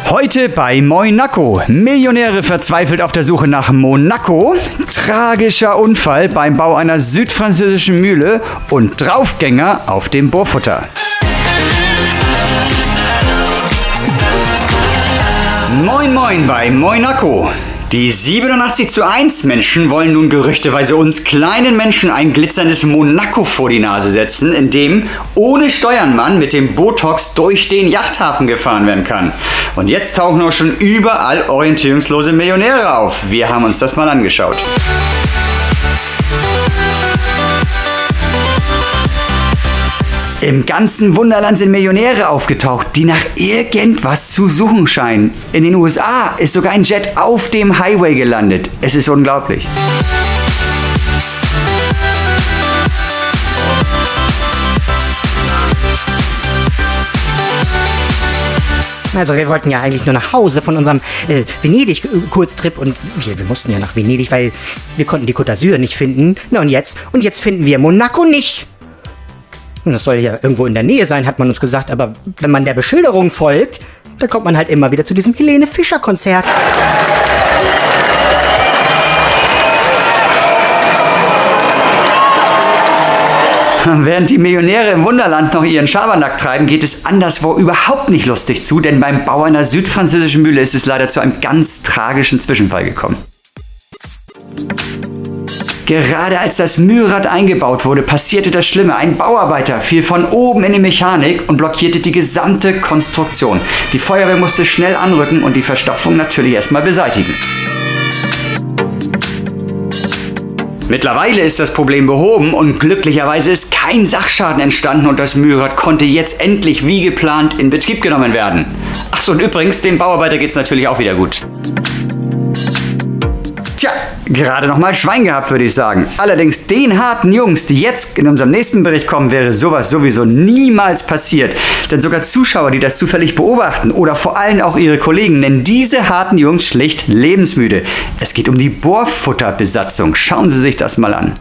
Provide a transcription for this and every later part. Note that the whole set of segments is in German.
Heute bei Monaco. Millionäre verzweifelt auf der Suche nach Monaco. Tragischer Unfall beim Bau einer südfranzösischen Mühle und Draufgänger auf dem Bohrfutter. Moin Moin bei Monaco. Die 87:1 Menschen wollen nun gerüchteweise uns kleinen Menschen ein glitzerndes Monaco vor die Nase setzen, in dem ohne Steuern man mit dem Botox durch den Yachthafen gefahren werden kann. Und jetzt tauchen auch schon überall orientierungslose Millionäre auf. Wir haben uns das mal angeschaut. Im ganzen Wunderland sind Millionäre aufgetaucht, die nach irgendwas zu suchen scheinen. In den USA ist sogar ein Jet auf dem Highway gelandet. Es ist unglaublich. Also wir wollten ja eigentlich nur nach Hause von unserem Venedig-Kurztrip und wir mussten ja nach Venedig, weil wir konnten die Côte d'Azur nicht finden. Na und jetzt finden wir Monaco nicht. Und das soll ja irgendwo in der Nähe sein, hat man uns gesagt, aber wenn man der Beschilderung folgt, dann kommt man halt immer wieder zu diesem Helene Fischer-Konzert. Während die Millionäre im Wunderland noch ihren Schabernack treiben, geht es anderswo überhaupt nicht lustig zu, denn beim Bau einer südfranzösischen Mühle ist es leider zu einem ganz tragischen Zwischenfall gekommen. Gerade als das Mühlrad eingebaut wurde, passierte das Schlimme. Ein Bauarbeiter fiel von oben in die Mechanik und blockierte die gesamte Konstruktion. Die Feuerwehr musste schnell anrücken und die Verstopfung natürlich erstmal beseitigen. Mittlerweile ist das Problem behoben und glücklicherweise ist kein Sachschaden entstanden und das Mühlrad konnte jetzt endlich wie geplant in Betrieb genommen werden. Achso, und übrigens, dem Bauarbeiter geht es natürlich auch wieder gut. Tja, gerade noch mal Schwein gehabt, würde ich sagen. Allerdings den harten Jungs, die jetzt in unserem nächsten Bericht kommen, wäre sowas sowieso niemals passiert. Denn sogar Zuschauer, die das zufällig beobachten oder vor allem auch ihre Kollegen, nennen diese harten Jungs schlicht lebensmüde. Es geht um die Bohrfutterbesatzung. Schauen Sie sich das mal an.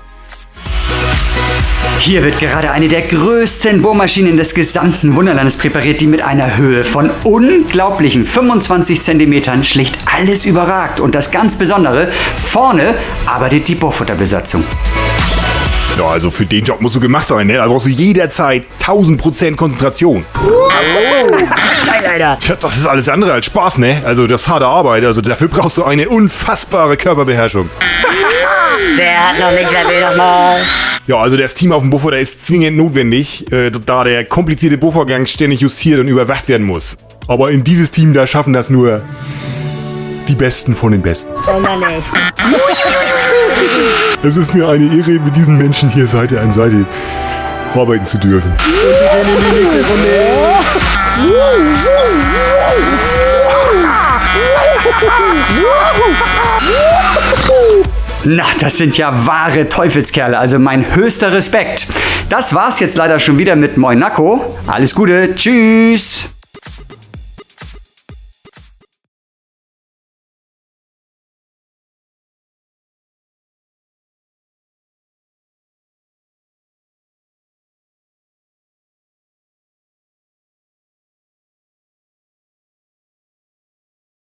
Hier wird gerade eine der größten Bohrmaschinen des gesamten Wunderlandes präpariert, die mit einer Höhe von unglaublichen 25 cm schlicht alles überragt. Und das ganz Besondere, vorne arbeitet die Bohrfutterbesatzung. Ja, also für den Job musst du gemacht sein, ne? Da brauchst du jederzeit 1000% Konzentration. Geil, Alter. Tja, das ist alles andere als Spaß, ne? Also das ist harte Arbeit, also dafür brauchst du eine unfassbare Körperbeherrschung. Wer hat noch nicht, wer will noch mal? Ja, also das Team auf dem Bohrfutter ist zwingend notwendig, da der komplizierte Bohrvorgang ständig justiert und überwacht werden muss. Aber in dieses Team, da schaffen das nur die Besten von den Besten. Es ist mir eine Ehre, mit diesen Menschen hier Seite an Seite arbeiten zu dürfen. Na, das sind ja wahre Teufelskerle, also mein höchster Respekt. Das war's jetzt leider schon wieder mit Monaco. Alles Gute, tschüss!